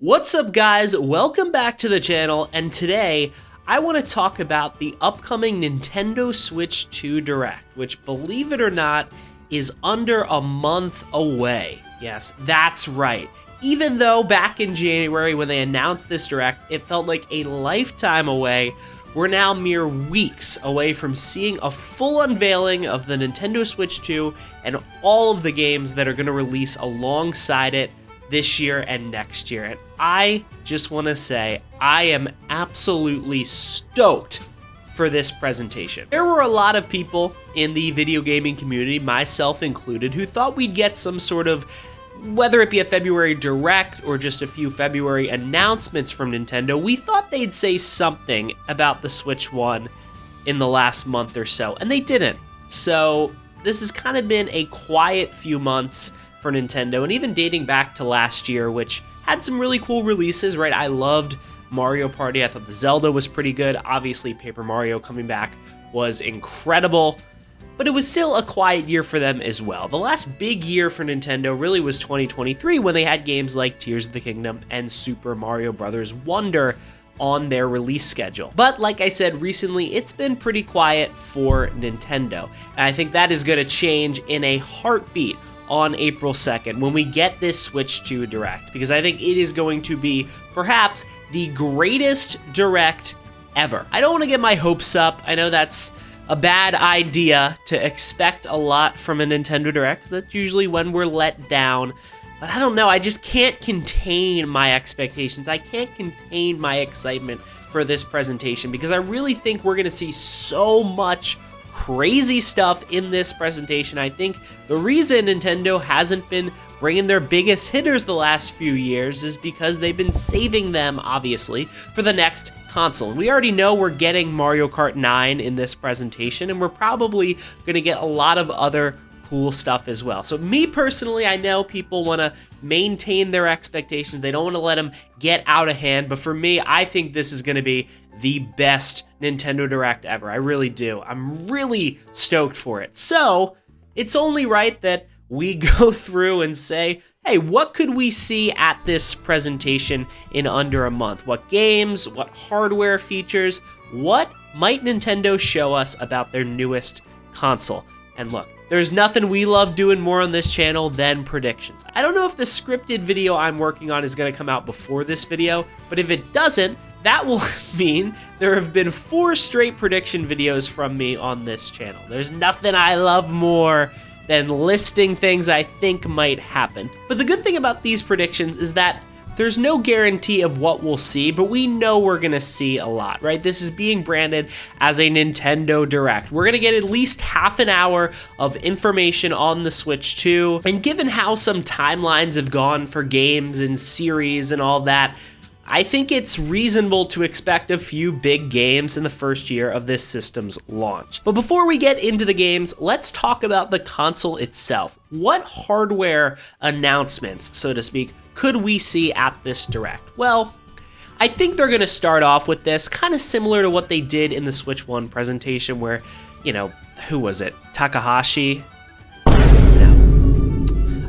What's up, guys? Welcome back to the channel, and today I want to talk about the upcoming Nintendo Switch 2 Direct, which, believe it or not, is under a month away. Yes, that's right. Even though back in January when they announced this Direct, it felt like a lifetime away, we're now mere weeks away from seeing a full unveiling of the Nintendo Switch 2 and all of the games that are going to release alongside it this year and next year. And I just want to say I am absolutely stoked for this presentation. There were a lot of people in the video gaming community, myself included, who thought we'd get some sort of, whether it be a February Direct or just a few February announcements from Nintendo, we thought they'd say something about the Switch 1 in the last month or so, and they didn't. So this has kind of been a quiet few months for Nintendo, and even dating back to last year, which had some really cool releases, right? I loved Mario Party. I thought the Zelda was pretty good. Obviously, Paper Mario coming back was incredible, but it was still a quiet year for them as well. The last big year for Nintendo really was 2023, when they had games like Tears of the Kingdom and Super Mario Bros. Wonder on their release schedule. But like I said, recently it's been pretty quiet for Nintendo, and I think that is going to change in a heartbeat on April 2nd when we get this Switch 2 Direct, because I think it is going to be perhaps the greatest Direct ever. I don't want to get my hopes up. I know that's a bad idea to expect a lot from a Nintendo Direct. That's usually when we're let down. But I don't know, I just can't contain my expectations. I can't contain my excitement for this presentation, because I really think we're going to see so much crazy stuff in this presentation. I think the reason Nintendo hasn't been bringing their biggest hitters the last few years is because they've been saving them, obviously, for the next console. And we already know we're getting Mario Kart 9 in this presentation, and we're probably going to get a lot of other cool stuff as well. So me personally, I know people want to maintain their expectations. They don't want to let them get out of hand. But for me, I think this is going to be the best Nintendo Direct ever. I really do. I'm really stoked for it. So it's only right that we go through and say, hey, what could we see at this presentation in under a month? What games, what hardware features, what might Nintendo show us about their newest console? And look, there's nothing we love doing more on this channel than predictions. I don't know if the scripted video I'm working on is going to come out before this video, but if it doesn't, that will mean there have been 4 straight prediction videos from me on this channel. There's nothing I love more than listing things I think might happen. But the good thing about these predictions is that there's no guarantee of what we'll see, but we know we're gonna see a lot, right? This is being branded as a Nintendo Direct. We're gonna get at least half an hour of information on the Switch 2, and given how some timelines have gone for games and series and all that, I think it's reasonable to expect a few big games in the first year of this system's launch. But before we get into the games, let's talk about the console itself. What hardware announcements, so to speak, could we see at this Direct? Well, I think they're going to start off with this, kind of similar to what they did in the Switch 1 presentation where, you know, who was it? Takahashi?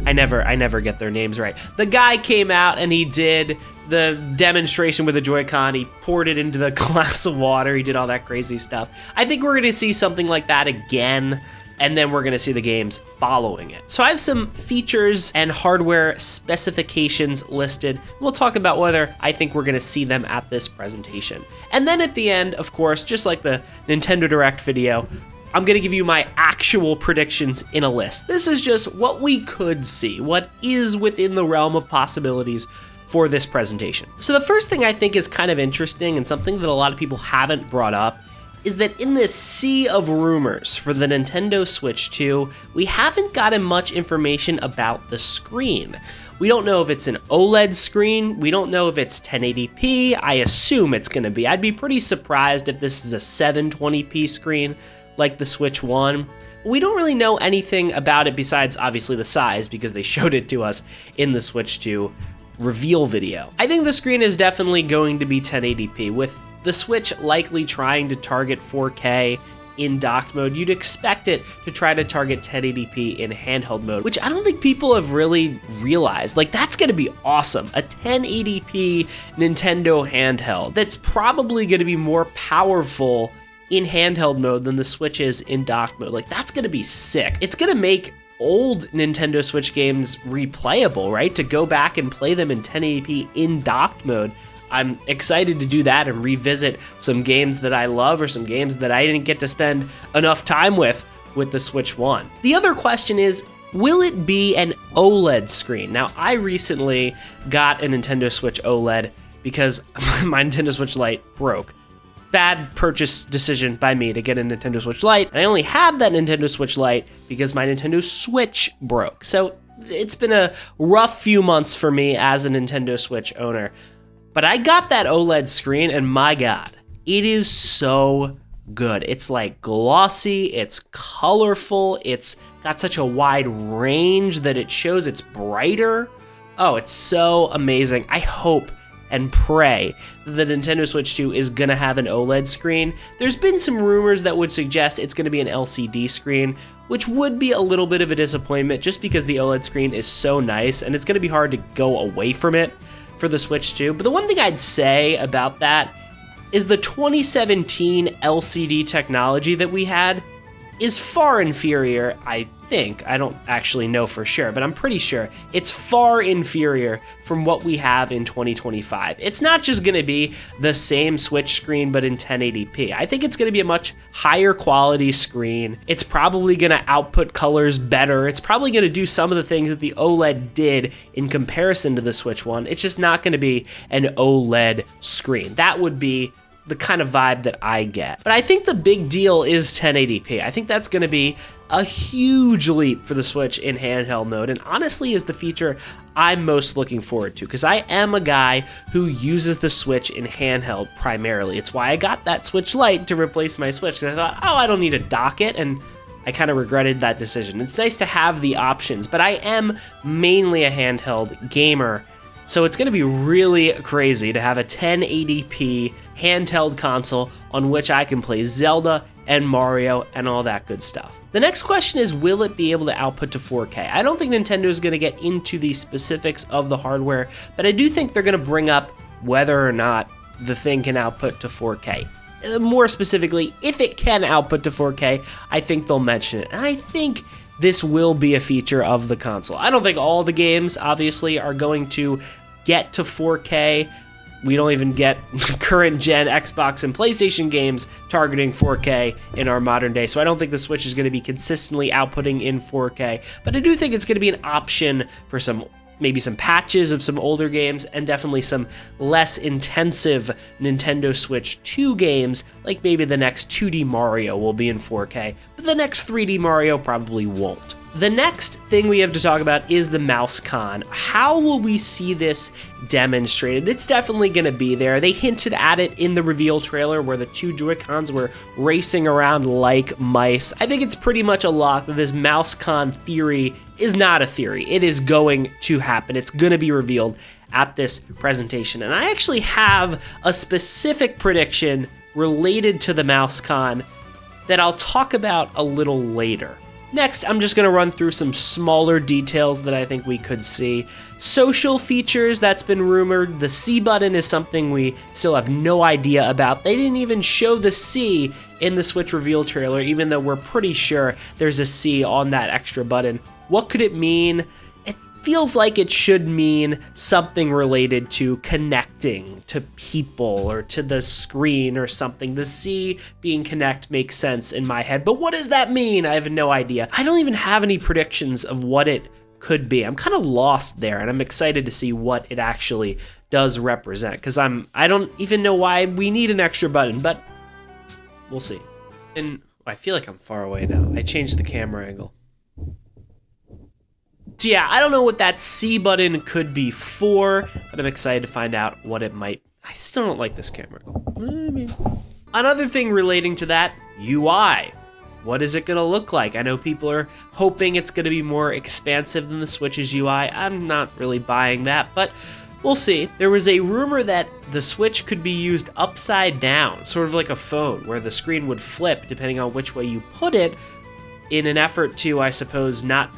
I never get their names right. The guy came out and he did the demonstration with the Joy-Con. He poured it into the glass of water. He did all that crazy stuff. I think we're going to see something like that again, and then we're going to see the games following it. So I have some features and hardware specifications listed. We'll talk about whether I think we're going to see them at this presentation. And then at the end, of course, just like the Nintendo Direct video, I'm going to give you my actual predictions in a list. This is just what we could see, what is within the realm of possibilities for this presentation. So the first thing I think is kind of interesting and something that a lot of people haven't brought up is that in this sea of rumors for the Nintendo Switch 2, we haven't gotten much information about the screen. We don't know if it's an OLED screen. We don't know if it's 1080p. I assume it's going to be. I'd be pretty surprised if this is a 720p screen like the Switch 1. We don't really know anything about it besides obviously the size, because they showed it to us in the Switch 2 reveal video. I think the screen is definitely going to be 1080p, with the Switch likely trying to target 4K in docked mode, you'd expect it to try to target 1080p in handheld mode, which I don't think people have really realized. Like, that's gonna be awesome. A 1080p Nintendo handheld that's probably gonna be more powerful in handheld mode than the Switch is in docked mode. Like, that's gonna be sick. It's gonna make old Nintendo Switch games replayable, right? To go back and play them in 1080p in docked mode. I'm excited to do that and revisit some games that I love or some games that I didn't get to spend enough time with the Switch 1. The other question is, will it be an OLED screen? Now, I recently got a Nintendo Switch OLED because my Nintendo Switch Lite broke. Bad purchase decision by me to get a Nintendo Switch Lite. And I only had that Nintendo Switch Lite because my Nintendo Switch broke. So it's been a rough few months for me as a Nintendo Switch owner. But I got that OLED screen, and my God, it is so good. It's like glossy, it's colorful, it's got such a wide range that it shows it's brighter. Oh, it's so amazing. I hope and pray that the Nintendo Switch 2 is gonna have an OLED screen. There's been some rumors that would suggest it's gonna be an LCD screen, which would be a little bit of a disappointment just because the OLED screen is so nice and it's gonna be hard to go away from it for the Switch 2. But the one thing I'd say about that is the 2017 LCD technology that we had is far inferior, I think. I don't actually know for sure, but I'm pretty sure it's far inferior from what we have in 2025. It's not just gonna be the same Switch screen, but in 1080p. I think it's gonna be a much higher quality screen. It's probably gonna output colors better. It's probably gonna do some of the things that the OLED did in comparison to the Switch 1. It's just not gonna be an OLED screen. That would be the kind of vibe that I get. But I think the big deal is 1080p. I think that's gonna be a huge leap for the Switch in handheld mode, and honestly is the feature I'm most looking forward to, because I am a guy who uses the Switch in handheld primarily. It's why I got that Switch Lite to replace my Switch, because I thought, oh, I don't need to dock it, and I kind of regretted that decision. It's nice to have the options, but I am mainly a handheld gamer, so it's gonna be really crazy to have a 1080p handheld console on which I can play Zelda and Mario and all that good stuff. The next question is, will it be able to output to 4K? I don't think Nintendo is going to get into the specifics of the hardware, but I do think they're going to bring up whether or not the thing can output to 4K. More specifically, if it can output to 4K, I think they'll mention it. And I think this will be a feature of the console. I don't think all the games, obviously, are going to get to 4K. We don't even get current gen Xbox and PlayStation games targeting 4K in our modern day, so I don't think the Switch is going to be consistently outputting in 4K, but I do think it's going to be an option for maybe some patches of some older games, and definitely some less intensive Nintendo Switch 2 games, like maybe the next 2D Mario will be in 4K, but the next 3D Mario probably won't. The next thing we have to talk about is the mouse con. How will we see this demonstrated? It's definitely going to be there. They hinted at it in the reveal trailer where the two Joy-Cons were racing around like mice. I think it's pretty much a lock that this mouse con theory is not a theory. It is going to happen. It's going to be revealed at this presentation. And I actually have a specific prediction related to the mouse con that I'll talk about a little later. Next, I'm just going to run through some smaller details that I think we could see. Social features, that's been rumored. The C button is something we still have no idea about. They didn't even show the C in the Switch reveal trailer, even though we're pretty sure there's a C on that extra button. What could it mean? It feels like it should mean something related to connecting to people or to the screen or something. The C being connect makes sense in my head, but what does that mean? I have no idea. I don't even have any predictions of what it could be. I'm kind of lost there, and I'm excited to see what it actually does represent, because I don't even know why we need an extra button, but we'll see. And I feel like I'm far away now. I changed the camera angle. So yeah, I don't know what that C button could be for, but I'm excited to find out what it might. I still don't like this camera. Another thing relating to that, UI. What is it going to look like? I know people are hoping it's going to be more expansive than the Switch's UI. I'm not really buying that, but We'll see. There was a rumor that the Switch could be used upside down, sort of like a phone, where the screen would flip depending on which way you put it, in an effort to, I suppose, not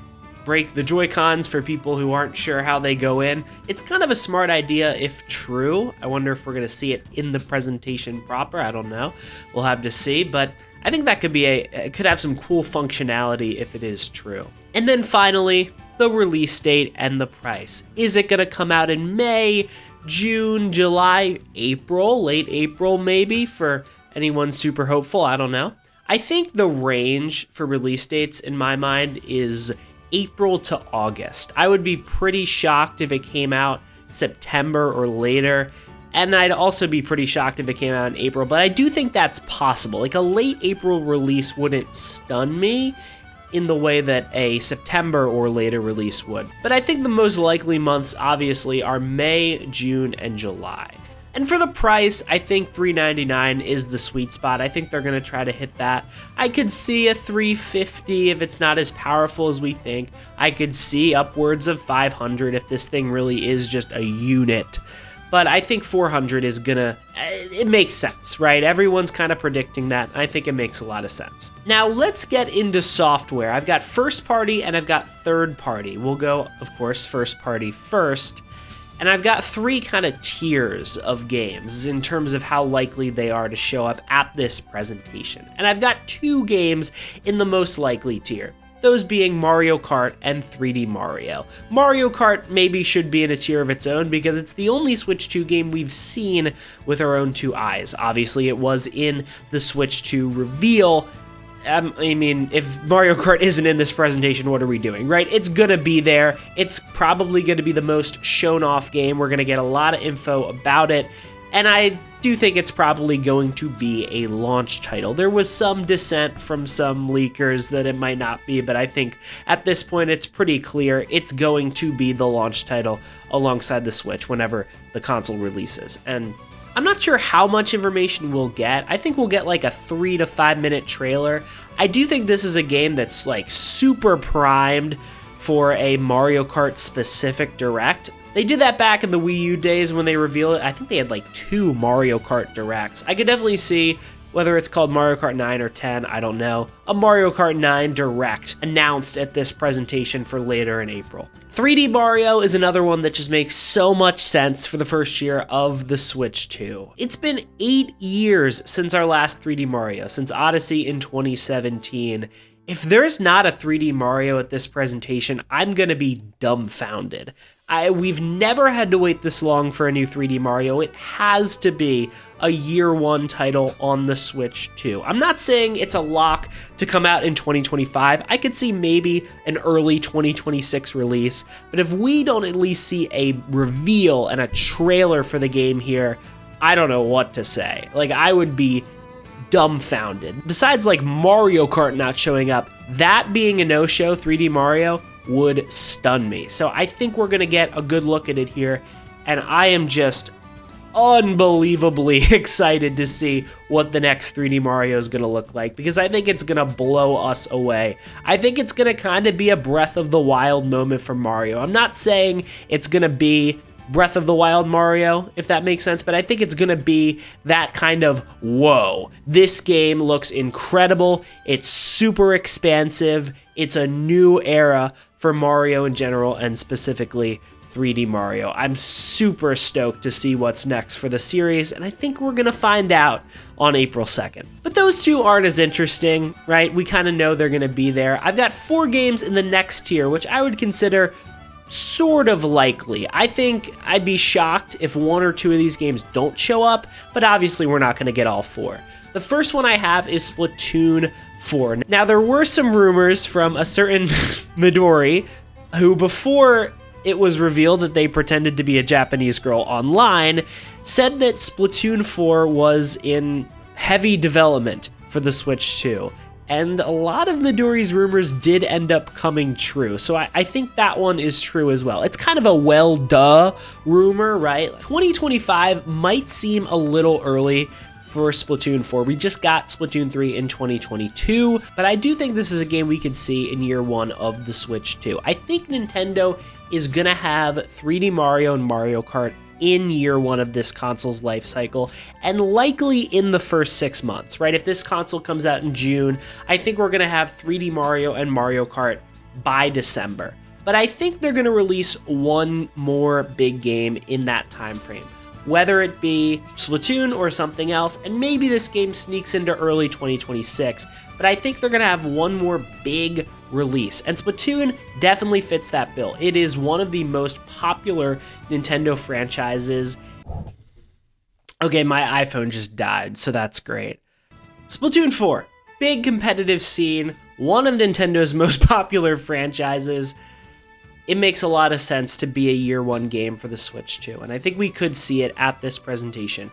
break the Joy-Cons for people who aren't sure how they go in. It's kind of a smart idea if true. I wonder if we're going to see it in the presentation proper. I don't know. We'll have to see, but I think that could have some cool functionality if it is true. And then finally, the release date and the price. Is it going to come out in May, June, July, April, late April maybe, for anyone super hopeful? I don't know. I think the range for release dates in my mind is April to August. I would be pretty shocked if it came out September or later, and I'd also be pretty shocked if it came out in April, but I do think that's possible. Like a late April release wouldn't stun me in the way that a September or later release would. But I think the most likely months obviously are May, June, and July. And for the price, I think $399 is the sweet spot. I think they're going to try to hit that. I could see a $350 if it's not as powerful as we think. I could see upwards of $500 if this thing really is just a unit. But I think $400 is gonna, it makes sense, right? Everyone's kind of predicting that. I think it makes a lot of sense. Now let's get into software. I've got first party and I've got third party. We'll go, of course, first party first. And I've got three kind of tiers of games in terms of how likely they are to show up at this presentation. And I've got two games in the most likely tier, those being Mario Kart and 3D Mario. Mario Kart maybe should be in a tier of its own because it's the only Switch 2 game we've seen with our own two eyes. Obviously, it was in the Switch 2 reveal. I mean, if Mario Kart isn't in this presentation, what are we doing, right? It's gonna be there. It's probably gonna be the most shown off game. We're gonna get a lot of info about it, and I do think it's probably going to be a launch title. There was some dissent from some leakers that it might not be, but I think at this point it's pretty clear it's going to be the launch title alongside the Switch whenever the console releases. And I'm not sure how much information we'll get. I think we'll get like a 3 to 5 minute trailer. I do think this is a game that's like super primed for a Mario Kart specific direct. They did that back in the Wii U days when they revealed it. I think they had like 2 Mario Kart directs. I could definitely see, whether it's called Mario Kart 9 or 10, I don't know, a Mario Kart 9 direct announced at this presentation for later in April. 3D Mario is another one that just makes so much sense for the first year of the Switch 2. It's been 8 years since our last 3D Mario, since Odyssey in 2017. If there's not a 3D Mario at this presentation, I'm gonna be dumbfounded. We've never had to wait this long for a new 3D Mario. It has to be a year one title on the Switch 2. I'm not saying it's a lock to come out in 2025. I could see maybe an early 2026 release, but if we don't at least see a reveal and a trailer for the game here, I don't know what to say. Like, I would be dumbfounded. Besides like Mario Kart not showing up, that being a no-show, 3D Mario would stun me. So I think we're gonna get a good look at it here, and I am just unbelievably excited to see what the next 3D Mario is gonna look like, because I think it's gonna blow us away. I think it's gonna kind of be a Breath of the Wild moment for Mario. I'm not saying it's gonna be Breath of the Wild Mario, if that makes sense, but I think it's gonna be that kind of, whoa, this game looks incredible, it's super expansive, it's a new era for Mario in general, and specifically 3D Mario. I'm super stoked to see what's next for the series, and I think we're gonna find out on April 2nd. But those two aren't as interesting, right? We kind of know they're gonna be there. I've got 4 games in the next tier, which I would consider sort of likely. I think I'd be shocked if 1 or 2 of these games don't show up, but obviously we're not gonna get all 4. The first one I have is Splatoon 4. Now, there were some rumors from a certain Midori, who before it was revealed that they pretended to be a Japanese girl online, said that Splatoon 4 was in heavy development for the Switch 2. And a lot of Midori's rumors did end up coming true. So I think that one is true as well. It's kind of a well-duh rumor, right? 2025 might seem a little early for Splatoon 4. We just got Splatoon 3 in 2022, but I do think this is a game we could see in year 1 of the Switch 2. I think Nintendo is gonna have 3D Mario and Mario Kart in year one of this console's life cycle, and likely in the first 6 months, right? If this console comes out in June, I think we're gonna have 3D Mario and Mario Kart by December. But I think they're gonna release one more big game in that time frame, whether it be Splatoon or something else, and maybe this game sneaks into early 2026, but I think they're gonna have one more big release, and Splatoon definitely fits that bill. It is one of the most popular Nintendo franchises. Okay, my iPhone just died, so that's great. Splatoon 4, big competitive scene, one of Nintendo's most popular franchises. It makes a lot of sense to be a year one game for the Switch 2, and I think we could see it at this presentation.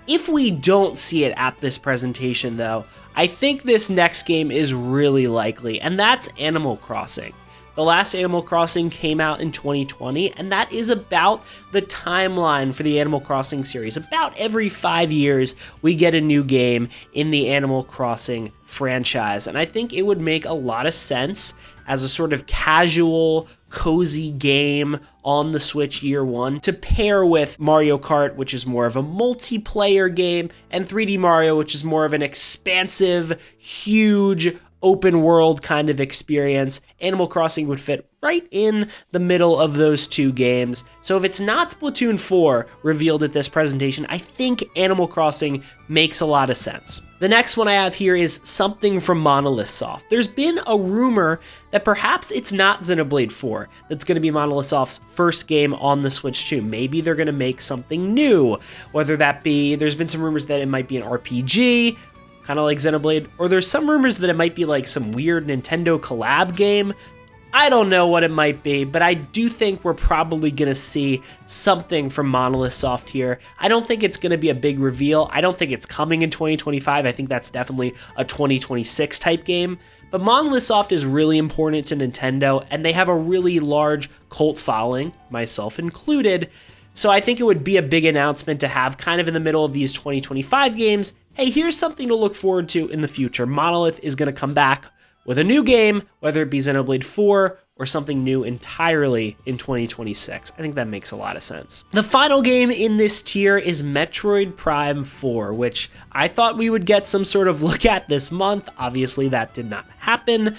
If we don't see it at this presentation, though, I think this next game is really likely, and that's Animal Crossing. The last Animal Crossing came out in 2020, and that is about the timeline for the Animal Crossing series. About every 5 years, we get a new game in the Animal Crossing franchise, and I think it would make a lot of sense as a sort of casual, cozy game on the Switch year one to pair with Mario Kart, which is more of a multiplayer game, and 3D Mario, which is more of an expansive, huge, open world kind of experience. Animal Crossing would fit right in the middle of those two games. So if it's not Splatoon 4 revealed at this presentation, I think Animal Crossing makes a lot of sense. The next one I have here is something from Monolith Soft. There's been a rumor that perhaps it's not Xenoblade 4 that's going to be Monolith Soft's first game on the Switch 2. Maybe they're going to make something new, whether that be, there's been some rumors that it might be an RPG, kind of like Xenoblade, or there's some rumors that it might be like some weird Nintendo collab game. I don't know what it might be, but I do think we're probably going to see something from Monolith Soft here. I don't think it's going to be a big reveal. I don't think it's coming in 2025. I think that's definitely a 2026 type game. But Monolith Soft is really important to Nintendo, and they have a really large cult following, myself included. So I think it would be a big announcement to have kind of in the middle of these 2025 games. Hey, here's something to look forward to in the future. Monolith is going to come back with a new game, whether it be Xenoblade 4 or something new entirely in 2026. I think that makes a lot of sense. The final game in this tier is Metroid Prime 4, which I thought we would get some sort of look at this month. Obviously, that did not happen.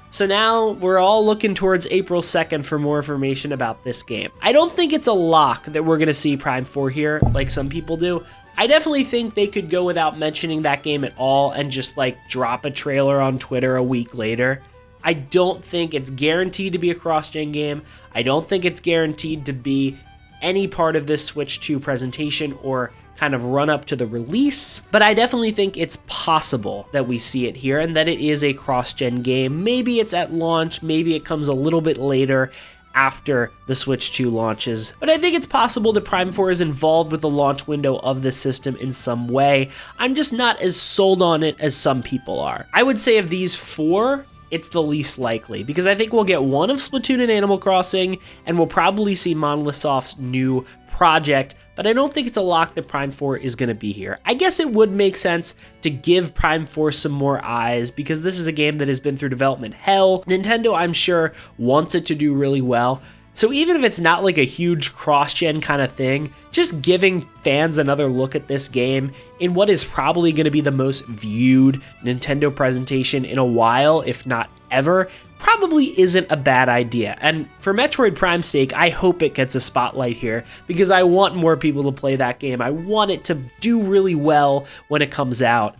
So now we're all looking towards April 2nd for more information about this game. I don't think it's a lock that we're going to see Prime 4 here, like some people do. I definitely think they could go without mentioning that game at all and just like drop a trailer on Twitter a week later. I don't think it's guaranteed to be a cross-gen game. I don't think it's guaranteed to be any part of this Switch 2 presentation or kind of run up to the release, but I definitely think it's possible that we see it here and that it is a cross-gen game. Maybe it's at launch, maybe it comes a little bit later after the Switch 2 launches, but I think it's possible that Prime 4 is involved with the launch window of the system in some way. I'm just not as sold on it as some people are. I would say of these four, it's the least likely, because I think we'll get one of Splatoon and Animal Crossing, and we'll probably see Monolith Soft's new project, but I don't think it's a lock that Prime 4 is going to be here. I guess it would make sense to give Prime 4 some more eyes, because this is a game that has been through development hell. Nintendo, I'm sure, wants it to do really well. So even if it's not like a huge cross-gen kind of thing, just giving fans another look at this game in what is probably going to be the most viewed Nintendo presentation in a while, if not ever, probably isn't a bad idea. And for Metroid Prime's sake, I hope it gets a spotlight here, because I want more people to play that game. I want it to do really well when it comes out.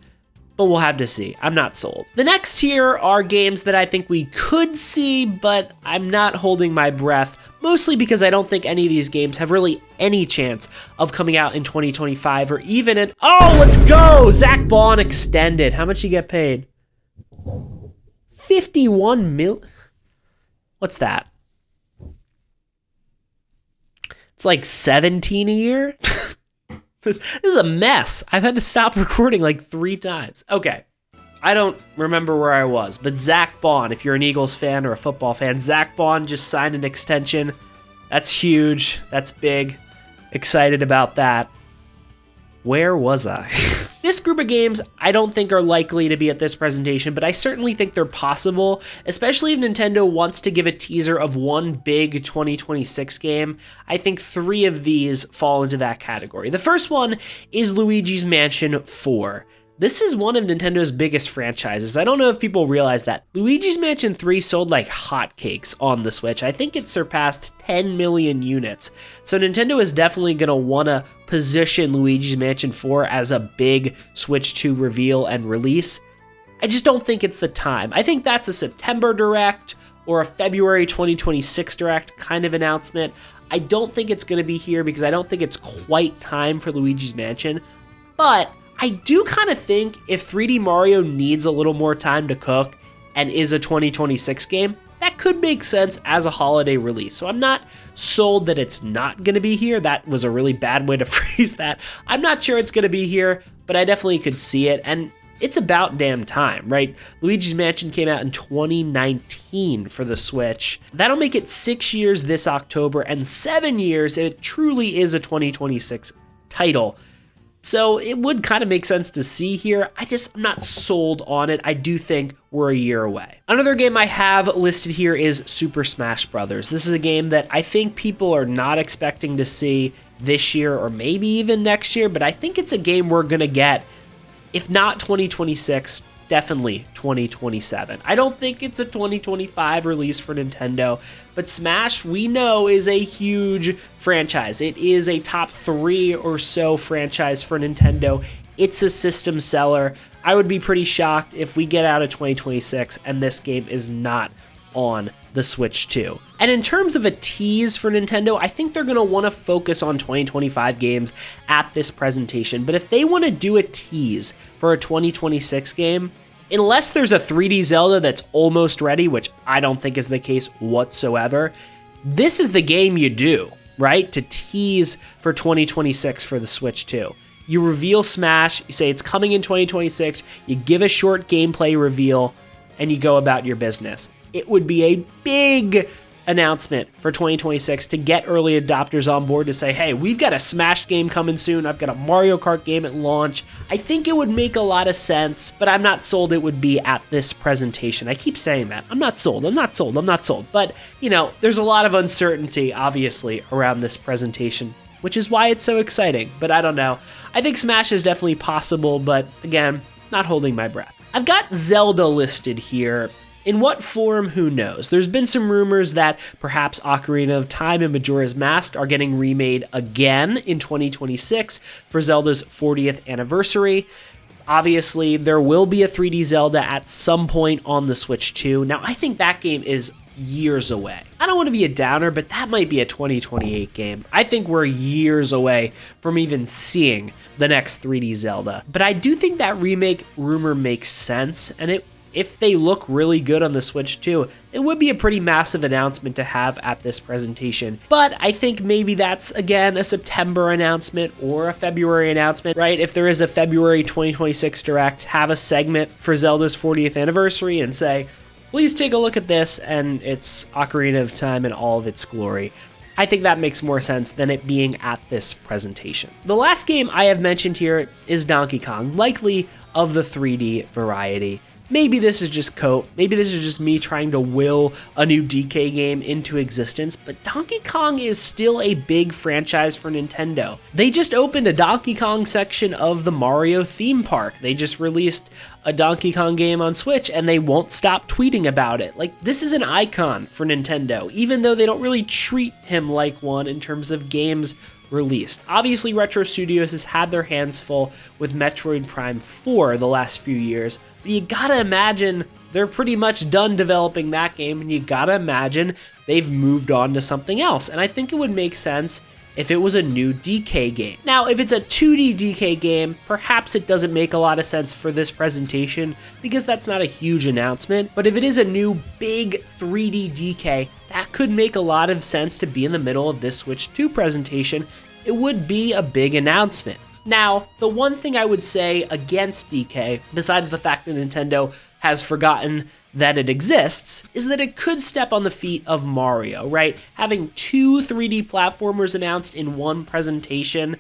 But we'll have to see. I'm not sold. The next tier are games that I think we could see, but I'm not holding my breath, mostly because I don't think any of these games have really any chance of coming out in 2025 or even in... Oh, let's go! Zach Baun Extended. How much you get paid? 51 mil... What's that? It's like 17 a year? This is a mess. I've had to stop recording like 3 times. Okay, I don't remember where I was, but Zach Baun, if you're an Eagles fan or a football fan, Zach Baun just signed an extension. That's huge. That's big. Excited about that. Where was I? This group of games I don't think are likely to be at this presentation, but I certainly think they're possible, especially if Nintendo wants to give a teaser of one big 2026 game. I think 3 of these fall into that category. The first one is Luigi's Mansion 4. This is one of Nintendo's biggest franchises. I don't know if people realize that. Luigi's Mansion 3 sold like hotcakes on the Switch. I think it surpassed 10 million units. So Nintendo is definitely going to want to position Luigi's Mansion 4 as a big Switch 2 reveal and release. I just don't think it's the time. I think that's a September Direct or a February 2026 Direct kind of announcement. I don't think it's going to be here because I don't think it's quite time for Luigi's Mansion. But I do kind of think if 3D Mario needs a little more time to cook and is a 2026 game, that could make sense as a holiday release. So I'm not sold that it's not going to be here. That was a really bad way to phrase that. I'm not sure it's going to be here, but I definitely could see it. And it's about damn time, right? Luigi's Mansion came out in 2019 for the Switch. That'll make it 6 years this October and 7 years if it truly is a 2026 title. So it would kind of make sense to see here. I'm not sold on it. I do think we're a year away. Another game I have listed here is Super Smash Bros. This is a game that I think people are not expecting to see this year or maybe even next year, but I think it's a game we're gonna get, if not 2026, definitely 2027. I don't think it's a 2025 release for Nintendo, but Smash, we know, is a huge franchise. It is a top 3 or so franchise for Nintendo. It's a system seller. I would be pretty shocked if we get out of 2026 and this game is not on the Switch 2. And in terms of a tease for Nintendo, I think they're going to want to focus on 2025 games at this presentation. But if they want to do a tease for a 2026 game, unless there's a 3D Zelda that's almost ready, which I don't think is the case whatsoever, this is the game you do, right? To tease for 2026 for the Switch 2. You reveal Smash, you say it's coming in 2026, you give a short gameplay reveal, and you go about your business. It would be a big announcement for 2026 to get early adopters on board to say, hey, we've got a Smash game coming soon. I've got a Mario Kart game at launch. I think it would make a lot of sense, but I'm not sold it would be at this presentation. I keep saying that. I'm not sold. But, there's a lot of uncertainty, obviously, around this presentation, which is why it's so exciting. But I don't know. I think Smash is definitely possible, but again, not holding my breath. I've got Zelda listed here. In what form, who knows? There's been some rumors that perhaps Ocarina of Time and Majora's Mask are getting remade again in 2026 for Zelda's 40th anniversary. Obviously, there will be a 3D Zelda at some point on the Switch 2. Now, I think that game is years away. I don't want to be a downer, but that might be a 2028 game. I think we're years away from even seeing the next 3D Zelda. But I do think that remake rumor makes sense, and if they look really good on the Switch 2, it would be a pretty massive announcement to have at this presentation. But I think maybe that's, again, a September announcement or a February announcement, right? If there is a February 2026 Direct, have a segment for Zelda's 40th anniversary and say, please take a look at this, and it's Ocarina of Time in all of its glory. I think that makes more sense than it being at this presentation. The last game I have mentioned here is Donkey Kong, likely of the 3D variety. Maybe this is just cope. Maybe this is just me trying to will a new DK game into existence, but Donkey Kong is still a big franchise for Nintendo. They just opened a Donkey Kong section of the Mario theme park. They just released a Donkey Kong game on Switch, and they won't stop tweeting about it. Like, this is an icon for Nintendo, even though they don't really treat him like one in terms of games released. Obviously, Retro Studios has had their hands full with Metroid Prime 4 the last few years, but you gotta imagine they're pretty much done developing that game, and you gotta imagine they've moved on to something else. And I think it would make sense if it was a new DK game. Now, if it's a 2D DK game, perhaps it doesn't make a lot of sense for this presentation because that's not a huge announcement, but if it is a new big 3D DK, that could make a lot of sense to be in the middle of this Switch 2 presentation. It would be a big announcement. Now, the one thing I would say against DK, besides the fact that Nintendo has forgotten that it exists, is that it could step on the feet of Mario, right? Having 2 3D platformers announced in one presentation,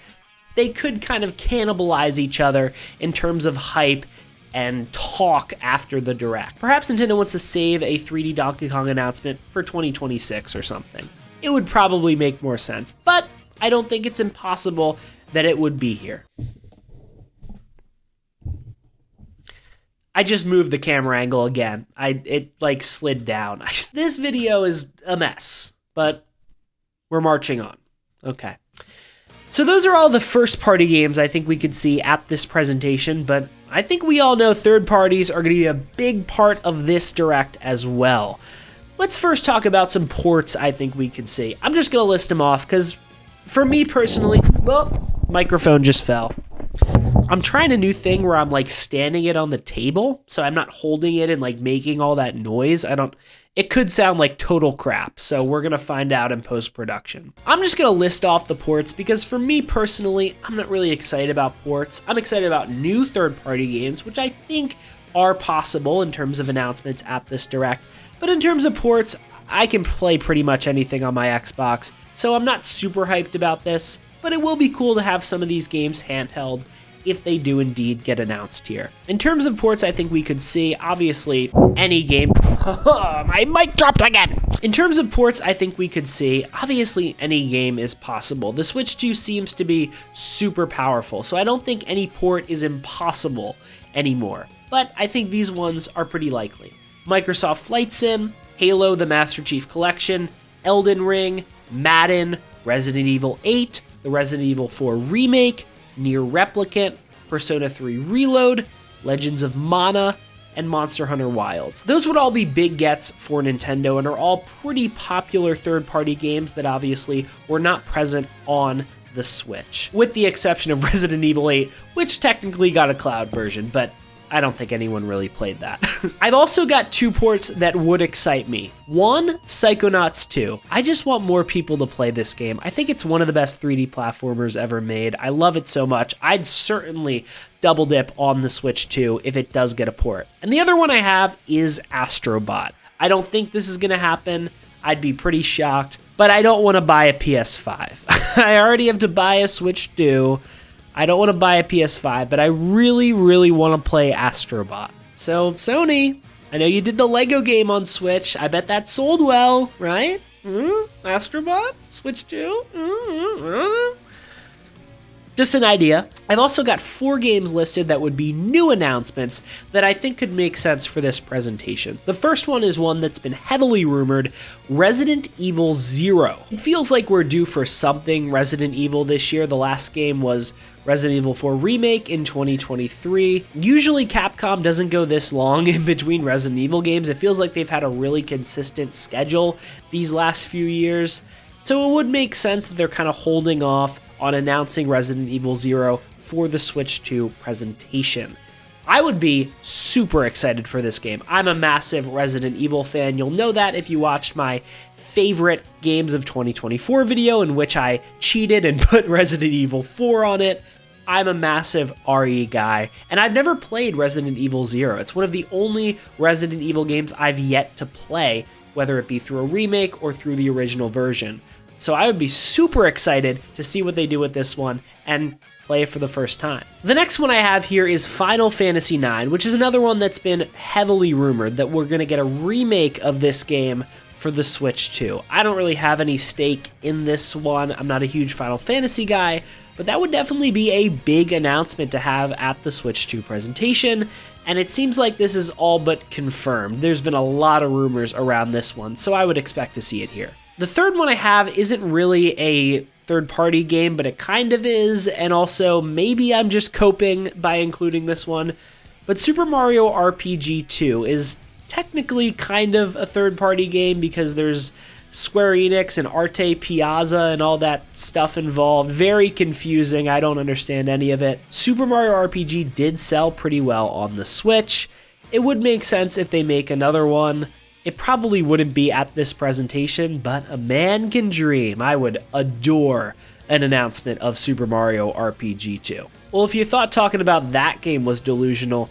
they could kind of cannibalize each other in terms of hype and talk after the Direct. Perhaps Nintendo wants to save a 3D Donkey Kong announcement for 2026 or something. It would probably make more sense, but I don't think it's impossible that it would be here. I just moved the camera angle again. It like slid down. This video is a mess, but we're marching on. Okay. So those are all the first-party games I think we could see at this presentation, but I think we all know third parties are going to be a big part of this Direct as well. Let's first talk about some ports I think we could see. I'm just going to list them off because for me personally, well, microphone just fell. I'm trying a new thing where I'm like standing it on the table, so I'm not holding it and like making all that noise. It could sound like total crap, so we're gonna find out in post-production. I'm just gonna list off the ports because for me personally, I'm not really excited about ports. I'm excited about new third-party games, which I think are possible in terms of announcements at this Direct. But in terms of ports, I can play pretty much anything on my Xbox, so I'm not super hyped about this, but it will be cool to have some of these games handheld if they do indeed get announced here. In terms of ports, I think we could see, obviously, any game. My mic dropped again! In terms of ports, I think we could see, obviously, any game is possible. The Switch 2 seems to be super powerful, so I don't think any port is impossible anymore. But I think these ones are pretty likely. Microsoft Flight Sim, Halo the Master Chief Collection, Elden Ring, Madden, Resident Evil 8, the Resident Evil 4 Remake, Nier Replicant, Persona 3 Reload, Legends of Mana, and Monster Hunter Wilds. Those would all be big gets for Nintendo and are all pretty popular third-party games that obviously were not present on the Switch, with the exception of Resident Evil 8, which technically got a cloud version, but I don't think anyone really played that. I've also got two ports that would excite me. One, Psychonauts 2. I just want more people to play this game. I think it's one of the best 3D platformers ever made. I love it so much. I'd certainly double dip on the Switch 2 if it does get a port. And the other one I have is Astrobot. I don't think this is going to happen. I'd be pretty shocked, but I don't want to buy a PS5. I already have to buy a Switch 2. I don't want to buy a PS5, but I really, really want to play Astrobot. So, Sony, I know you did the Lego game on Switch. I bet that sold well, right? Astrobot? Switch 2? Just an idea. I've also got 4 games listed that would be new announcements that I think could make sense for this presentation. The first one is one that's been heavily rumored, Resident Evil 0. It feels like we're due for something Resident Evil this year. The last game was Resident Evil 4 Remake in 2023. Usually Capcom doesn't go this long in between Resident Evil games. It feels like they've had a really consistent schedule these last few years. So it would make sense that they're kind of holding off on announcing Resident Evil 0 for the Switch 2 presentation. I would be super excited for this game. I'm a massive Resident Evil fan. You'll know that if you watched my favorite games of 2024 video in which I cheated and put Resident Evil 4 on it. I'm a massive RE guy, and I've never played Resident Evil 0. It's one of the only Resident Evil games I've yet to play, whether it be through a remake or through the original version. So I would be super excited to see what they do with this one and play it for the first time. The next one I have here is Final Fantasy IX, which is another one that's been heavily rumored that we're going to get a remake of this game for the Switch 2. I don't really have any stake in this one. I'm not a huge Final Fantasy guy, but that would definitely be a big announcement to have at the Switch 2 presentation, and it seems like this is all but confirmed. There's been a lot of rumors around this one, so I would expect to see it here. The third one I have isn't really a third-party game, but it kind of is, and also maybe I'm just coping by including this one, but Super Mario RPG 2 is technically kind of a third-party game because there's Square Enix and Arte Piazza and all that stuff involved. Very confusing. I don't understand any of it. Super Mario RPG did sell pretty well on the Switch. It would make sense if they make another one. It probably wouldn't be at this presentation, but a man can dream. I would adore an announcement of Super Mario RPG 2. Well, if you thought talking about that game was delusional,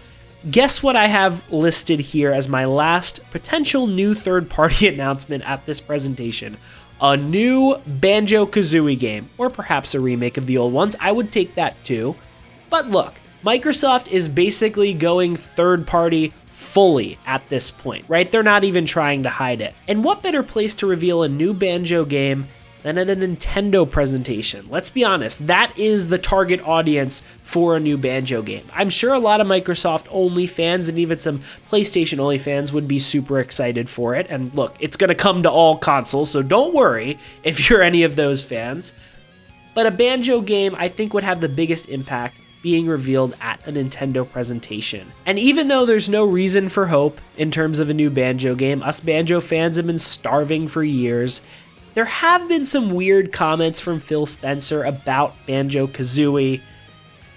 guess what I have listed here as my last potential new third-party announcement at this presentation? a new Banjo-Kazooie game, or perhaps a remake of the old ones. I would take that too. But look, Microsoft is basically going third-party fully at this point, right? They're not even trying to hide it. And what better place to reveal a new Banjo game than at a Nintendo presentation? Let's be honest, that is the target audience for a new Banjo game. I'm sure a lot of Microsoft only fans and even some PlayStation only fans would be super excited for it. And look, it's gonna come to all consoles, so don't worry if you're any of those fans. But a Banjo game, I think, would have the biggest impact being revealed at a Nintendo presentation. And even though there's no reason for hope in terms of a new Banjo game, us Banjo fans have been starving for years. There have been some weird comments from Phil Spencer about Banjo-Kazooie.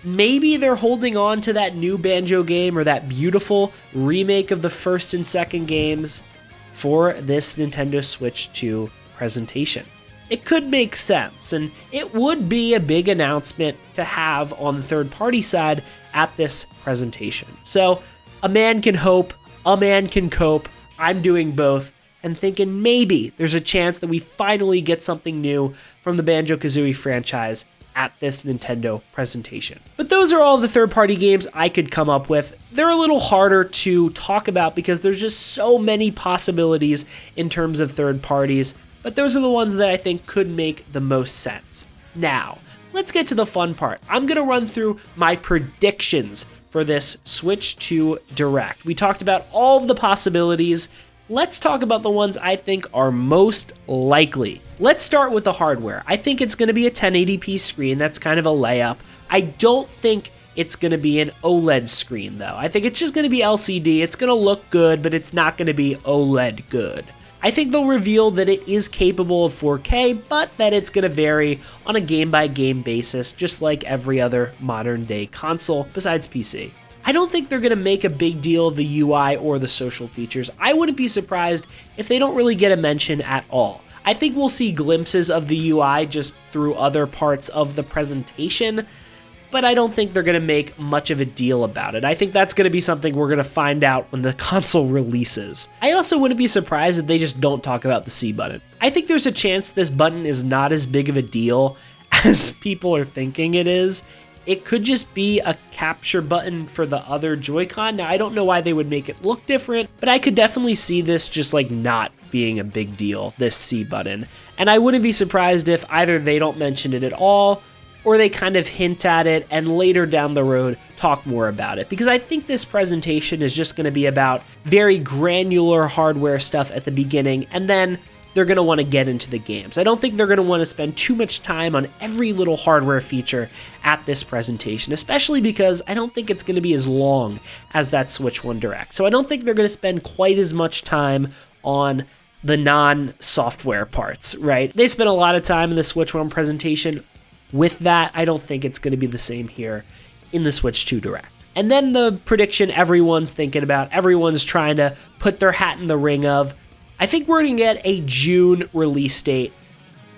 Maybe they're holding on to that new Banjo game or that beautiful remake of the first and second games for this Nintendo Switch 2 presentation. It could make sense, and it would be a big announcement to have on the third-party side at this presentation. So, a man can hope, a man can cope. I'm doing both, and thinking maybe there's a chance that we finally get something new from the Banjo-Kazooie franchise at this Nintendo presentation. But those are all the third-party games I could come up with. They're a little harder to talk about because there's just so many possibilities in terms of third parties. But those are the ones that I think could make the most sense. Now, let's get to the fun part. I'm going to run through my predictions for this Switch 2 Direct. We talked about all of the possibilities. Let's talk about the ones I think are most likely. Let's start with the hardware. I think it's going to be a 1080p screen. That's kind of a layup. I don't think it's going to be an OLED screen, though. I think it's just going to be LCD. It's going to look good, but it's not going to be OLED good. I think they'll reveal that it is capable of 4K, but that it's going to vary on a game-by-game basis, just like every other modern-day console besides PC. I don't think they're going to make a big deal of the UI or the social features. I wouldn't be surprised if they don't really get a mention at all. I think we'll see glimpses of the UI just through other parts of the presentation, but I don't think they're going to make much of a deal about it. I think that's going to be something we're going to find out when the console releases. I also wouldn't be surprised if they just don't talk about the C button. I think there's a chance this button is not as big of a deal as people are thinking it is. It could just be a capture button for the other Joy-Con. Now, I don't know why they would make it look different, but I could definitely see this just like not being a big deal, this C button. And I wouldn't be surprised if either they don't mention it at all, or they kind of hint at it and later down the road talk more about it. Because I think this presentation is just going to be about very granular hardware stuff at the beginning, and then they're going to want to get into the games. I don't think they're going to want to spend too much time on every little hardware feature at this presentation, especially because I don't think it's going to be as long as that Switch 1 Direct. So I don't think they're going to spend quite as much time on the non-software parts, right? They spent a lot of time in the Switch 1 presentation with that. I don't think it's going to be the same here in the Switch 2 Direct. And then the prediction everyone's thinking about, everyone's trying to put their hat in the ring of, I think we're going to get a June release date.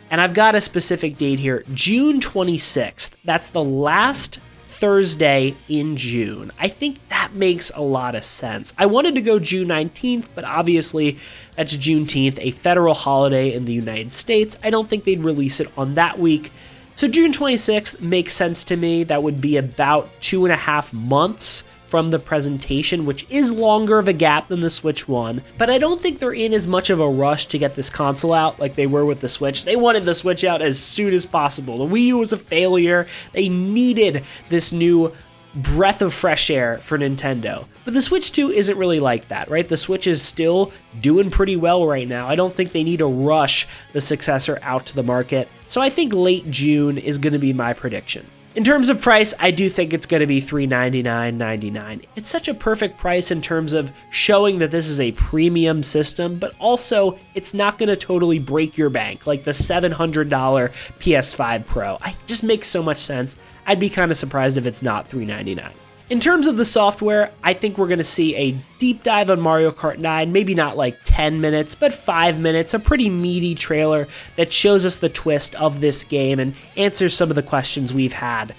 And I've got a specific date here, June 26th. That's the last Thursday in June. I think that makes a lot of sense. I wanted to go June 19th, but obviously that's Juneteenth, a federal holiday in the United States. I don't think they'd release it on that week. So June 26th makes sense to me. That would be about 2.5 months from the presentation, which is longer of a gap than the Switch 1. But I don't think they're in as much of a rush to get this console out like they were with the Switch. They wanted the Switch out as soon as possible. The Wii U was a failure. They needed this new breath of fresh air for Nintendo. But the Switch 2 isn't really like that, right? The Switch is still doing pretty well right now. I don't think they need to rush the successor out to the market. So I think late June is going to be my prediction. In terms of price, I do think it's going to be $399.99. It's such a perfect price in terms of showing that this is a premium system, but also it's not going to totally break your bank like the $700 PS5 Pro. It just makes so much sense. I'd be kind of surprised if it's not $399. In terms of the software, I think we're going to see a deep dive on Mario Kart 9, maybe not like 10 minutes, but 5 minutes, a pretty meaty trailer that shows us the twist of this game and answers some of the questions we've had.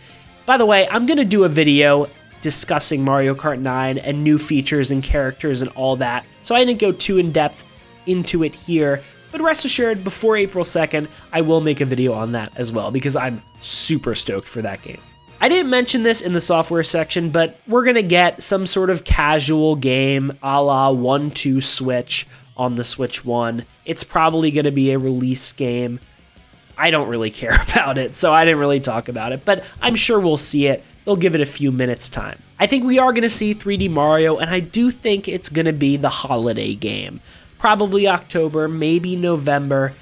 By the way, I'm going to do a video discussing Mario Kart 9 and new features and characters and all that, so I didn't go too in-depth into it here, But rest assured, before April 2nd, I will make a video on that as well, because I'm super stoked for that game. I didn't mention this in the software section, but we're going to get some sort of casual game a la 1-2 Switch on the Switch 1. It's probably going to be a release game. I don't really care about it, so I didn't really talk about it, but I'm sure we'll see it. They'll give it a few minutes time. I think we are going to see 3D Mario, and I do think it's going to be the holiday game. Probably October, maybe November.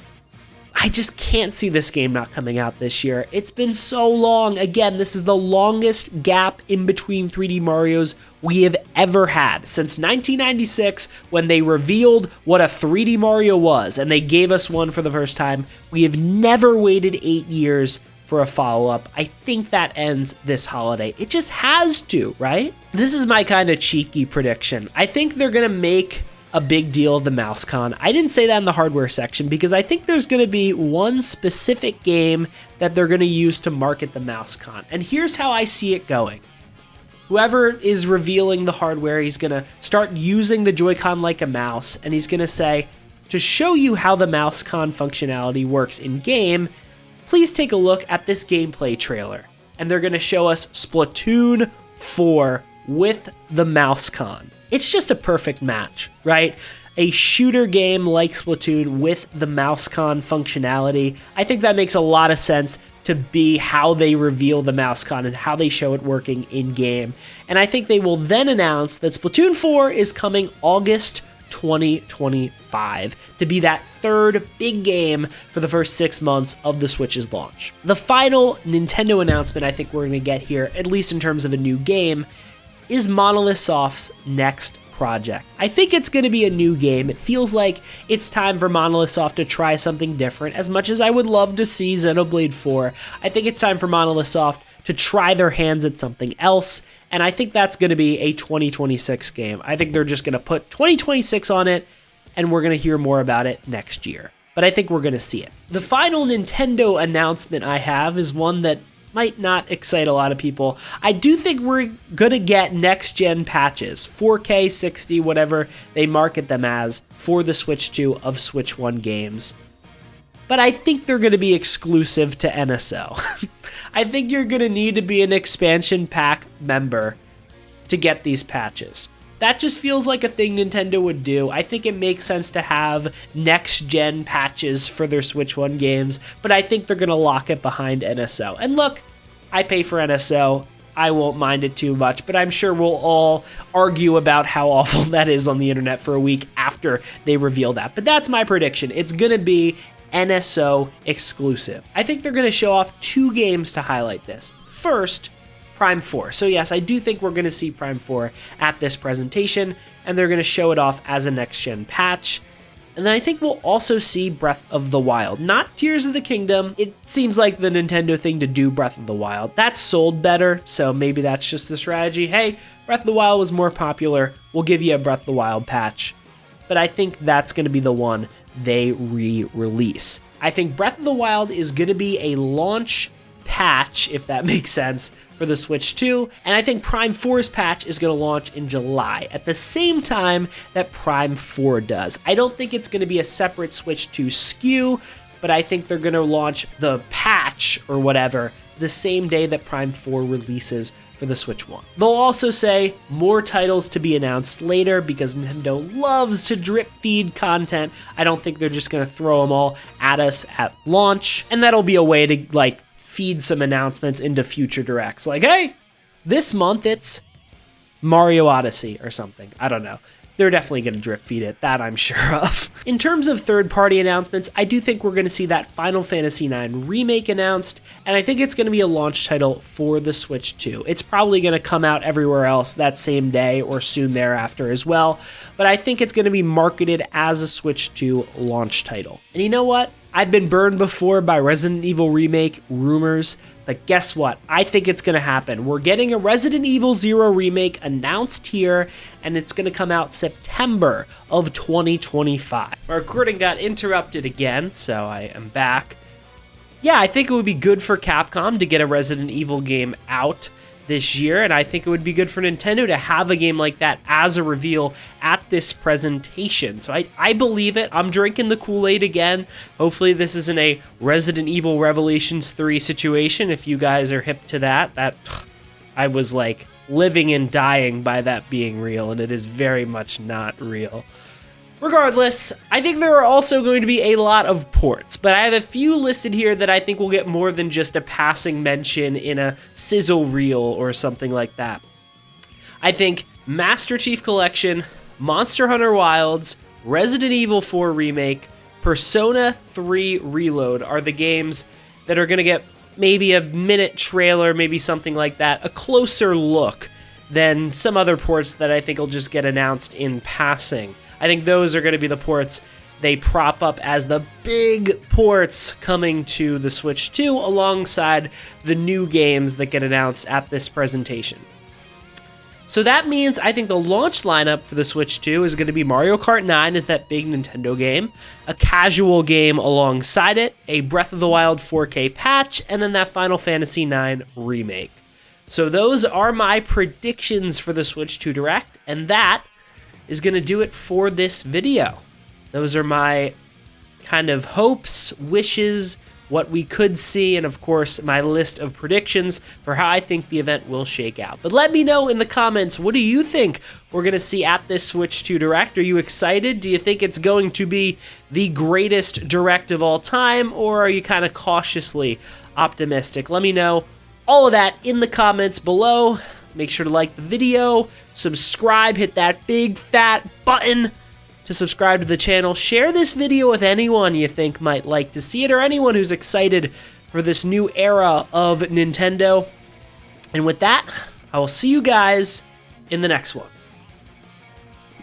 I just can't see this game not coming out this year. It's been so long. Again, this is the longest gap in between 3D Marios we have ever had. Since 1996, when they revealed what a 3D Mario was, and they gave us one for the first time, we have never waited 8 years for a follow-up. I think that ends this holiday. It just has to, right? This is my kind of cheeky prediction. I think they're gonna make a big deal of the MouseCon. I didn't say that in the hardware section because I think there's going to be one specific game that they're going to use to market the MouseCon. And here's how I see it going. Whoever is revealing the hardware, he's going to start using the Joy-Con like a mouse, and he's going to say, to show you how the MouseCon functionality works in-game, please take a look at this gameplay trailer. And they're going to show us Splatoon 4 with the MouseCon. It's just a perfect match, right? A shooter game like Splatoon with the MouseCon functionality. I think that makes a lot of sense to be how they reveal the MouseCon and how they show it working in-game. And I think they will then announce that Splatoon 4 is coming August 2025 to be that third big game for the first 6 months of the Switch's launch. The final Nintendo announcement I think we're going to get here, at least in terms of a new game, is Monolith Soft's next project. I think it's going to be a new game. It feels like it's time for Monolith Soft to try something different. As much as I would love to see Xenoblade 4, I think it's time for Monolith Soft to try their hands at something else, and I think that's going to be a 2026 game. I think they're just going to put 2026 on it, and we're going to hear more about it next year. But I think we're going to see it. The final Nintendo announcement I have is one that might not excite a lot of people. I do think we're going to get next-gen patches, 4K, 60, whatever they market them as, for the Switch 2 of Switch 1 games. But I think they're going to be exclusive to NSO. I think you're going to need to be an expansion pack member to get these patches. That just feels like a thing Nintendo would do. I think it makes sense to have next-gen patches for their Switch 1 games, but I think they're going to lock it behind NSO. And look, I pay for NSO. I won't mind it too much, but I'm sure we'll all argue about how awful that is on the internet for a week after they reveal that. But that's my prediction. It's going to be NSO exclusive. I think they're going to show off 2 games to highlight this. First, Prime 4. So yes, I do think we're going to see Prime 4 at this presentation, and they're going to show it off as a next-gen patch. And then I think we'll also see Breath of the Wild. Not Tears of the Kingdom. It seems like the Nintendo thing to do Breath of the Wild. That's sold better, so maybe that's just the strategy. Hey, Breath of the Wild was more popular. We'll give you a Breath of the Wild patch. But I think that's going to be the one they re-release. I think Breath of the Wild is going to be a launch patch, if that makes sense, for the Switch 2, and I think Prime 4's patch is going to launch in July, at the same time that Prime 4 does. I don't think it's going to be a separate Switch 2 SKU, but I think they're going to launch the patch, or whatever, the same day that Prime 4 releases for the Switch 1. They'll also say more titles to be announced later, because Nintendo loves to drip feed content. I don't think they're just going to throw them all at us at launch, and that'll be a way to, feed some announcements into future directs. Like, hey, this month it's Mario Odyssey or something. I don't know. They're definitely going to drip feed it, that I'm sure of. In terms of third-party announcements, I do think we're going to see that Final Fantasy IX Remake announced, and I think it's going to be a launch title for the Switch 2. It's probably going to come out everywhere else that same day or soon thereafter as well, but I think it's going to be marketed as a Switch 2 launch title. And you know what? I've been burned before by Resident Evil Remake rumors, but guess what? I think it's going to happen. We're getting a Resident Evil 0 remake announced here, and it's going to come out September of 2025. My recording got interrupted again, so I am back. Yeah, I think it would be good for Capcom to get a Resident Evil game out. this year, and I think it would be good for Nintendo to have a game like that as a reveal at this presentation. So I believe it. I'm drinking the Kool-Aid again. Hopefully this isn't a Resident Evil Revelations 3 situation, if you guys are hip to that. I was like living and dying by that being real, and it is very much not real. Regardless, I think there are also going to be a lot of ports, but I have a few listed here that I think will get more than just a passing mention in a sizzle reel or something like that. I think Master Chief Collection, Monster Hunter Wilds, Resident Evil 4 Remake, Persona 3 Reload are the games that are going to get maybe a minute trailer, maybe something like that, a closer look than some other ports that I think will just get announced in passing. I think those are going to be the ports they prop up as the big ports coming to the Switch 2 alongside the new games that get announced at this presentation. So that means I think the launch lineup for the Switch 2 is going to be Mario Kart 9 as that big Nintendo game, a casual game alongside it, a Breath of the Wild 4K patch, and then that Final Fantasy IX remake. So those are my predictions for the Switch 2 Direct, and that is going to do it for this video. Those are my kind of hopes, wishes, what we could see, and of course my list of predictions for how I think the event will shake out. But let me know in the comments, what do you think we're going to see at this Switch 2 Direct? Are you excited? Do you think it's going to be the greatest Direct of all time, or are you kind of cautiously optimistic? Let me know all of that in the comments below. Make sure to like the video, subscribe, hit that big fat button to subscribe to the channel. Share this video with anyone you think might like to see it, or anyone who's excited for this new era of Nintendo. And with that, I will see you guys in the next one.